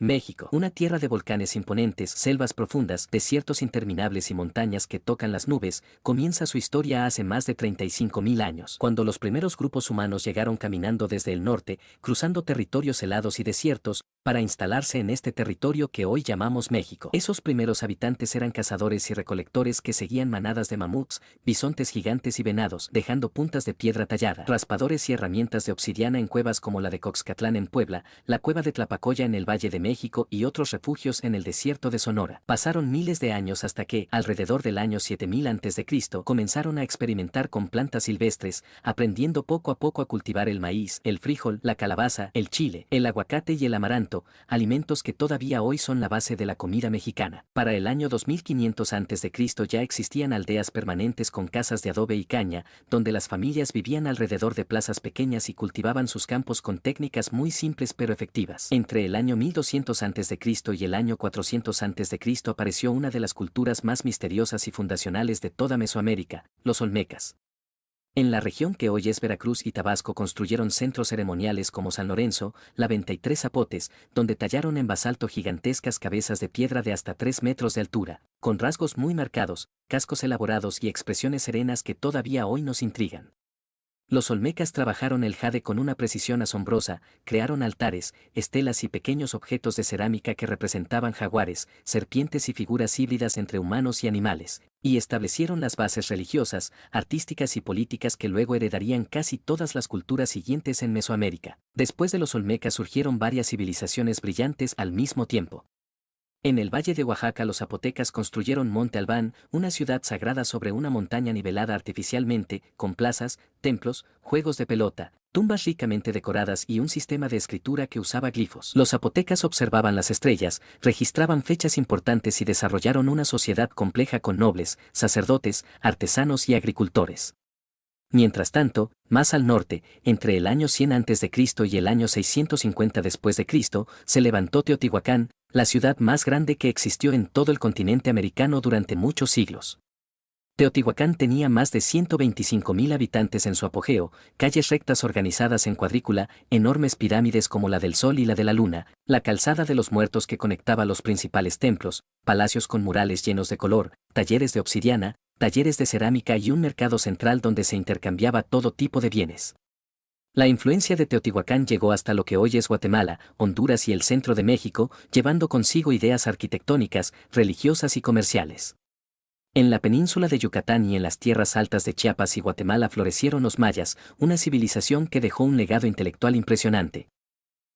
México, una tierra de volcanes imponentes, selvas profundas, desiertos interminables y montañas que tocan las nubes, comienza su historia hace más de 35.000 años, cuando los primeros grupos humanos llegaron caminando desde el norte, cruzando territorios helados y desiertos, para instalarse en este territorio que hoy llamamos México. Esos primeros habitantes eran cazadores y recolectores que seguían manadas de mamuts, bisontes gigantes y venados, dejando puntas de piedra tallada, raspadores y herramientas de obsidiana en cuevas como la de Coxcatlán en Puebla, la cueva de Tlapacoya en el Valle de México y otros refugios en el desierto de Sonora. Pasaron miles de años hasta que, alrededor del año 7000 a.C., comenzaron a experimentar con plantas silvestres, aprendiendo poco a poco a cultivar el maíz, el frijol, la calabaza, el chile, el aguacate y el amaranto, alimentos que todavía hoy son la base de la comida mexicana. Para el año 2500 a.C. ya existían aldeas permanentes con casas de adobe y caña, donde las familias vivían alrededor de plazas pequeñas y cultivaban sus campos con técnicas muy simples pero efectivas. Entre el año 1200 a.C. y el año 400 a.C. apareció una de las culturas más misteriosas y fundacionales de toda Mesoamérica, los olmecas. En la región que hoy es Veracruz y Tabasco construyeron centros ceremoniales como San Lorenzo, la Venta y Tres Zapotes, donde tallaron en basalto gigantescas cabezas de piedra de hasta 3 metros de altura, con rasgos muy marcados, cascos elaborados y expresiones serenas que todavía hoy nos intrigan. Los olmecas trabajaron el jade con una precisión asombrosa, crearon altares, estelas y pequeños objetos de cerámica que representaban jaguares, serpientes y figuras híbridas entre humanos y animales, y establecieron las bases religiosas, artísticas y políticas que luego heredarían casi todas las culturas siguientes en Mesoamérica. Después de los olmecas surgieron varias civilizaciones brillantes al mismo tiempo. En el valle de Oaxaca los zapotecas construyeron Monte Albán, una ciudad sagrada sobre una montaña nivelada artificialmente, con plazas, templos, juegos de pelota, tumbas ricamente decoradas y un sistema de escritura que usaba glifos. Los zapotecas observaban las estrellas, registraban fechas importantes y desarrollaron una sociedad compleja con nobles, sacerdotes, artesanos y agricultores. Mientras tanto, más al norte, entre el año 100 a.C. y el año 650 después de Cristo, se levantó Teotihuacán, la ciudad más grande que existió en todo el continente americano durante muchos siglos. Teotihuacán tenía más de 125.000 habitantes en su apogeo, calles rectas organizadas en cuadrícula, enormes pirámides como la del Sol y la de la Luna, la calzada de los muertos que conectaba los principales templos, palacios con murales llenos de color, talleres de obsidiana, talleres de cerámica y un mercado central donde se intercambiaba todo tipo de bienes. La influencia de Teotihuacán llegó hasta lo que hoy es Guatemala, Honduras y el centro de México, llevando consigo ideas arquitectónicas, religiosas y comerciales. En la península de Yucatán y en las tierras altas de Chiapas y Guatemala florecieron los mayas, una civilización que dejó un legado intelectual impresionante.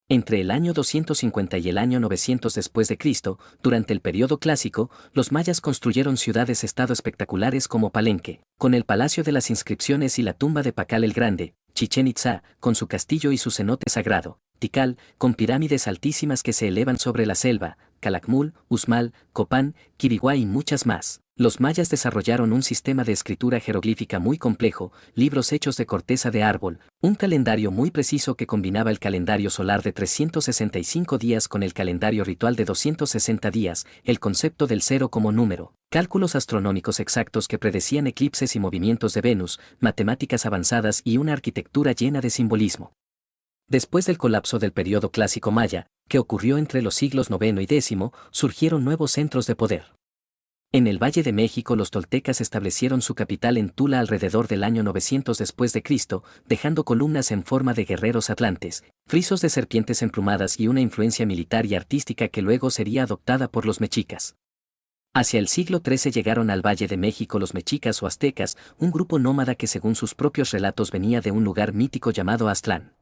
Entre el año 250 y el año 900 después de Cristo, durante el periodo clásico, los mayas construyeron ciudades-estado espectaculares como Palenque, con el Palacio de las Inscripciones y la tumba de Pacal el Grande, Chichén Itzá, con su castillo y su cenote sagrado, Tikal, con pirámides altísimas que se elevan sobre la selva, Calakmul, Uxmal, Copán, Quiriguá y muchas más. Los mayas desarrollaron un sistema de escritura jeroglífica muy complejo, libros hechos de corteza de árbol, un calendario muy preciso que combinaba el calendario solar de 365 días con el calendario ritual de 260 días, el concepto del cero como número, cálculos astronómicos exactos que predecían eclipses y movimientos de Venus, matemáticas avanzadas y una arquitectura llena de simbolismo. Después del colapso del periodo clásico maya, que ocurrió entre los siglos IX y X, surgieron nuevos centros de poder. En el Valle de México los toltecas establecieron su capital en Tula alrededor del año 900 después de Cristo, dejando columnas en forma de guerreros atlantes, frisos de serpientes emplumadas y una influencia militar y artística que luego sería adoptada por los mexicas. Hacia el siglo XIII llegaron al Valle de México los mexicas o aztecas, un grupo nómada que según sus propios relatos venía de un lugar mítico llamado Aztlán.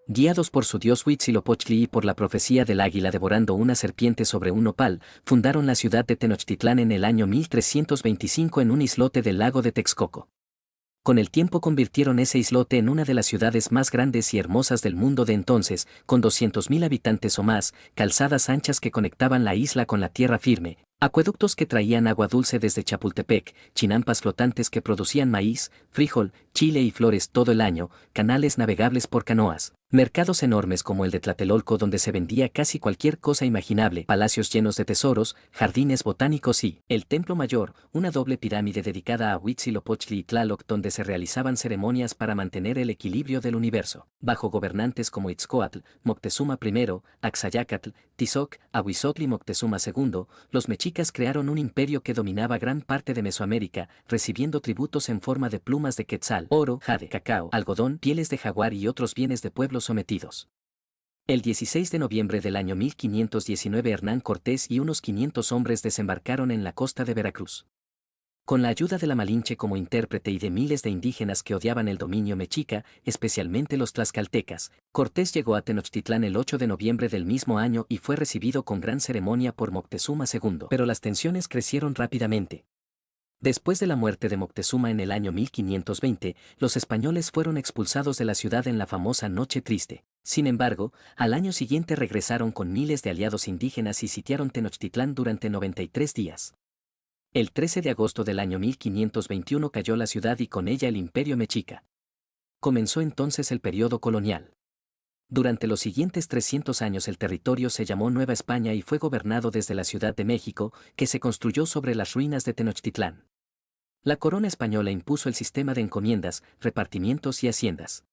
Guiados por su dios Huitzilopochtli y por la profecía del águila devorando una serpiente sobre un nopal, fundaron la ciudad de Tenochtitlán en el año 1325 en un islote del lago de Texcoco. Con el tiempo convirtieron ese islote en una de las ciudades más grandes y hermosas del mundo de entonces, con 200.000 habitantes o más, calzadas anchas que conectaban la isla con la tierra firme, acueductos que traían agua dulce desde Chapultepec, chinampas flotantes que producían maíz, frijol, chile y flores todo el año, canales navegables por canoas, Mercados enormes como el de Tlatelolco donde se vendía casi cualquier cosa imaginable, palacios llenos de tesoros, jardines botánicos y el Templo Mayor, una doble pirámide dedicada a Huitzilopochtli y Tlaloc donde se realizaban ceremonias para mantener el equilibrio del universo. Bajo gobernantes como Itzcoatl, Moctezuma I, Axayácatl, Tizoc, Ahuizotl y Moctezuma II, los mexicas crearon un imperio que dominaba gran parte de Mesoamérica, recibiendo tributos en forma de plumas de quetzal, oro, jade, cacao, algodón, pieles de jaguar y otros bienes de pueblos sometidos. El 16 de noviembre del año 1519 Hernán Cortés y unos 500 hombres desembarcaron en la costa de Veracruz. Con la ayuda de la Malinche como intérprete y de miles de indígenas que odiaban el dominio mexica, especialmente los tlaxcaltecas, Cortés llegó a Tenochtitlán el 8 de noviembre del mismo año y fue recibido con gran ceremonia por Moctezuma II. Pero las tensiones crecieron rápidamente. Después de la muerte de Moctezuma en el año 1520, los españoles fueron expulsados de la ciudad en la famosa Noche Triste. Sin embargo, al año siguiente regresaron con miles de aliados indígenas y sitiaron Tenochtitlán durante 93 días. El 13 de agosto del año 1521 cayó la ciudad y con ella el imperio mexica. Comenzó entonces el periodo colonial. Durante los siguientes 300 años el territorio se llamó Nueva España y fue gobernado desde la Ciudad de México, que se construyó sobre las ruinas de Tenochtitlán. La corona española impuso el sistema de encomiendas, repartimientos y haciendas.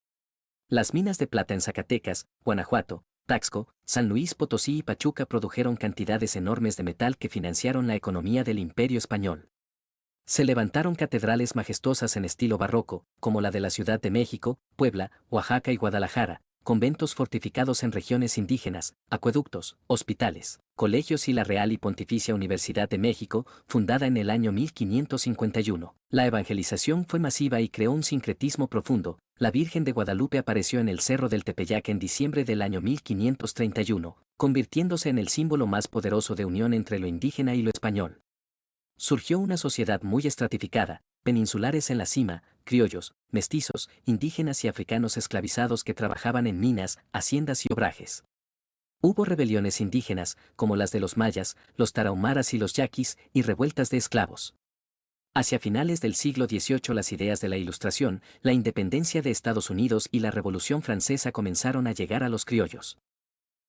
Las minas de plata en Zacatecas, Guanajuato, Taxco, San Luis Potosí y Pachuca produjeron cantidades enormes de metal que financiaron la economía del Imperio español. Se levantaron catedrales majestuosas en estilo barroco, como la de la Ciudad de México, Puebla, Oaxaca y Guadalajara, conventos fortificados en regiones indígenas, acueductos, hospitales, colegios y la Real y Pontificia Universidad de México, fundada en el año 1551. La evangelización fue masiva y creó un sincretismo profundo. La Virgen de Guadalupe apareció en el Cerro del Tepeyac en diciembre del año 1531, convirtiéndose en el símbolo más poderoso de unión entre lo indígena y lo español. Surgió una sociedad muy estratificada, peninsulares en la cima, criollos, mestizos, indígenas y africanos esclavizados que trabajaban en minas, haciendas y obrajes. Hubo rebeliones indígenas, como las de los mayas, los tarahumaras y los yaquis, y revueltas de esclavos. Hacia finales del siglo XVIII las ideas de la Ilustración, la independencia de Estados Unidos y la Revolución Francesa comenzaron a llegar a los criollos.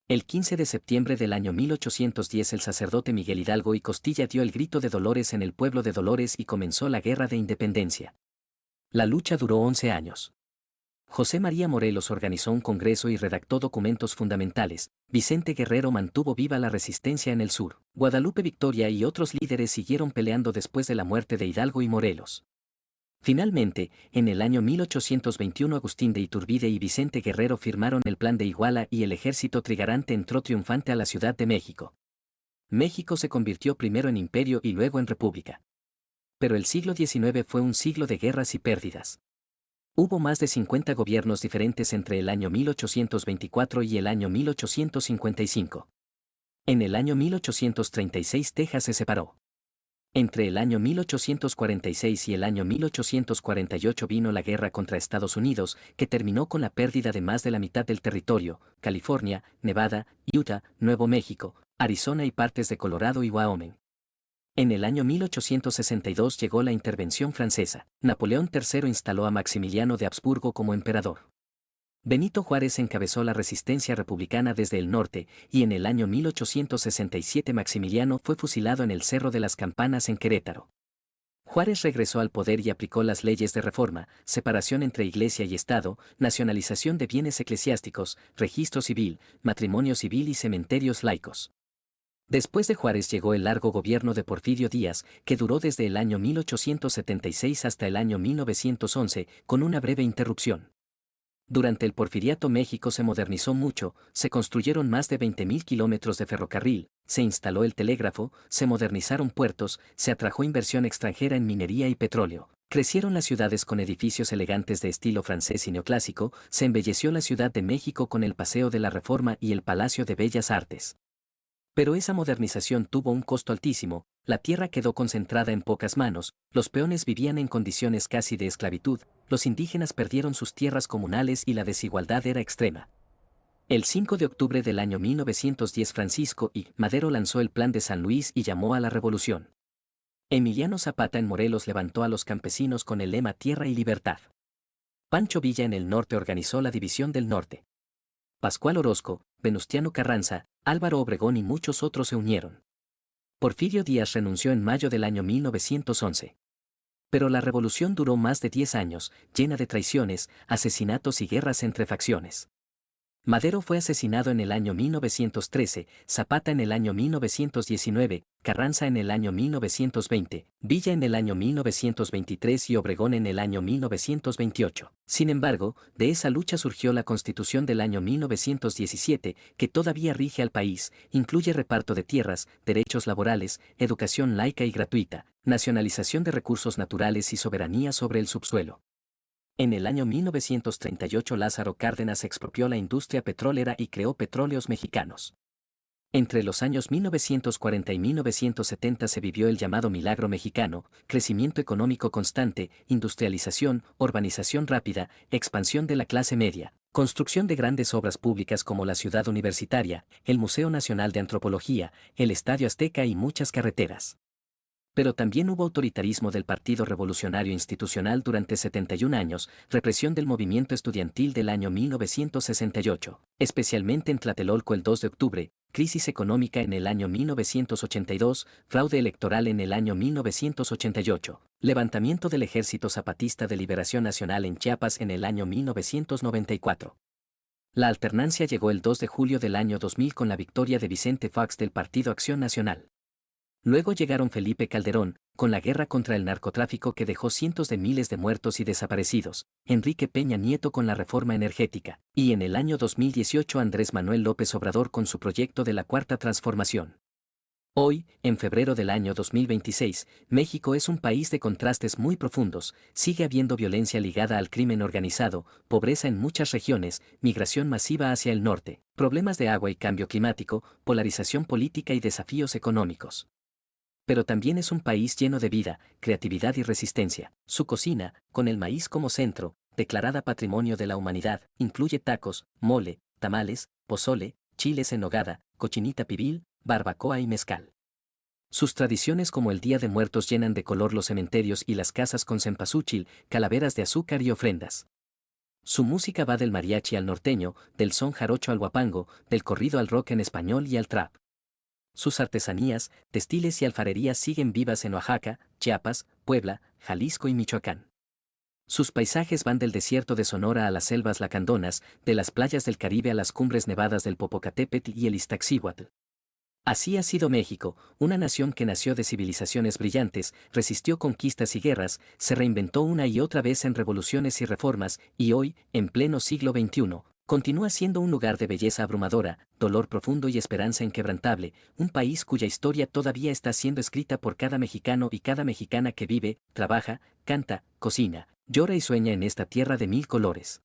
El 15 de septiembre del año 1810 el sacerdote Miguel Hidalgo y Costilla dio el grito de Dolores en el pueblo de Dolores y comenzó la Guerra de Independencia. La lucha duró 11 años. José María Morelos organizó un congreso y redactó documentos fundamentales. Vicente Guerrero mantuvo viva la resistencia en el sur. Guadalupe Victoria y otros líderes siguieron peleando después de la muerte de Hidalgo y Morelos. Finalmente, en el año 1821 Agustín de Iturbide y Vicente Guerrero firmaron el Plan de Iguala y el ejército trigarante entró triunfante a la Ciudad de México. México se convirtió primero en imperio y luego en república. Pero el siglo XIX fue un siglo de guerras y pérdidas. Hubo más de 50 gobiernos diferentes entre el año 1824 y el año 1855. En el año 1836 Texas se separó. Entre el año 1846 y el año 1848 vino la guerra contra Estados Unidos, que terminó con la pérdida de más de la mitad del territorio, California, Nevada, Utah, Nuevo México, Arizona y partes de Colorado y Wyoming. En el año 1862 llegó la intervención francesa. Napoleón III instaló a Maximiliano de Habsburgo como emperador. Benito Juárez encabezó la resistencia republicana desde el norte, y en el año 1867 Maximiliano fue fusilado en el Cerro de las Campanas en Querétaro. Juárez regresó al poder y aplicó las leyes de reforma, separación entre iglesia y Estado, nacionalización de bienes eclesiásticos, registro civil, matrimonio civil y cementerios laicos. Después de Juárez llegó el largo gobierno de Porfirio Díaz, que duró desde el año 1876 hasta el año 1911, con una breve interrupción. Durante el Porfiriato México se modernizó mucho, se construyeron más de 20.000 kilómetros de ferrocarril, se instaló el telégrafo, se modernizaron puertos, se atrajo inversión extranjera en minería y petróleo. Crecieron las ciudades con edificios elegantes de estilo francés y neoclásico, se embelleció la Ciudad de México con el Paseo de la Reforma y el Palacio de Bellas Artes. Pero esa modernización tuvo un costo altísimo, la tierra quedó concentrada en pocas manos, los peones vivían en condiciones casi de esclavitud, los indígenas perdieron sus tierras comunales y la desigualdad era extrema. El 5 de octubre del año 1910 Francisco I. Madero lanzó el Plan de San Luis y llamó a la revolución. Emiliano Zapata en Morelos levantó a los campesinos con el lema Tierra y Libertad. Pancho Villa en el norte organizó la División del Norte. Pascual Orozco, Venustiano Carranza, Álvaro Obregón y muchos otros se unieron. Porfirio Díaz renunció en mayo del año 1911. Pero la revolución duró más de 10 años, llena de traiciones, asesinatos y guerras entre facciones. Madero fue asesinado en el año 1913, Zapata en el año 1919, Carranza en el año 1920, Villa en el año 1923 y Obregón en el año 1928. Sin embargo, de esa lucha surgió la Constitución del año 1917, que todavía rige al país, incluye reparto de tierras, derechos laborales, educación laica y gratuita, nacionalización de recursos naturales y soberanía sobre el subsuelo. En el año 1938 Lázaro Cárdenas expropió la industria petrolera y creó Petróleos Mexicanos. Entre los años 1940 y 1970 se vivió el llamado Milagro Mexicano, crecimiento económico constante, industrialización, urbanización rápida, expansión de la clase media, construcción de grandes obras públicas como la Ciudad Universitaria, el Museo Nacional de Antropología, el Estadio Azteca y muchas carreteras. Pero también hubo autoritarismo del Partido Revolucionario Institucional durante 71 años, represión del movimiento estudiantil del año 1968, especialmente en Tlatelolco el 2 de octubre, crisis económica en el año 1982, fraude electoral en el año 1988, levantamiento del Ejército Zapatista de Liberación Nacional en Chiapas en el año 1994. La alternancia llegó el 2 de julio del año 2000 con la victoria de Vicente Fox del Partido Acción Nacional. Luego llegaron Felipe Calderón, con la guerra contra el narcotráfico que dejó cientos de miles de muertos y desaparecidos, Enrique Peña Nieto con la reforma energética, y en el año 2018 Andrés Manuel López Obrador con su proyecto de la Cuarta Transformación. Hoy, en febrero del año 2026, México es un país de contrastes muy profundos, sigue habiendo violencia ligada al crimen organizado, pobreza en muchas regiones, migración masiva hacia el norte, problemas de agua y cambio climático, polarización política y desafíos económicos. Pero también es un país lleno de vida, creatividad y resistencia. Su cocina, con el maíz como centro, declarada Patrimonio de la Humanidad, incluye tacos, mole, tamales, pozole, chiles en nogada, cochinita pibil, barbacoa y mezcal. Sus tradiciones como el Día de Muertos llenan de color los cementerios y las casas con cempasúchil, calaveras de azúcar y ofrendas. Su música va del mariachi al norteño, del son jarocho al huapango, del corrido al rock en español y al trap. Sus artesanías, textiles y alfarerías siguen vivas en Oaxaca, Chiapas, Puebla, Jalisco y Michoacán. Sus paisajes van del desierto de Sonora a las selvas lacandonas, de las playas del Caribe a las cumbres nevadas del Popocatépetl y el Iztaccíhuatl. Así ha sido México, una nación que nació de civilizaciones brillantes, resistió conquistas y guerras, se reinventó una y otra vez en revoluciones y reformas, y hoy, en pleno siglo XXI, continúa siendo un lugar de belleza abrumadora, dolor profundo y esperanza inquebrantable, un país cuya historia todavía está siendo escrita por cada mexicano y cada mexicana que vive, trabaja, canta, cocina, llora y sueña en esta tierra de mil colores.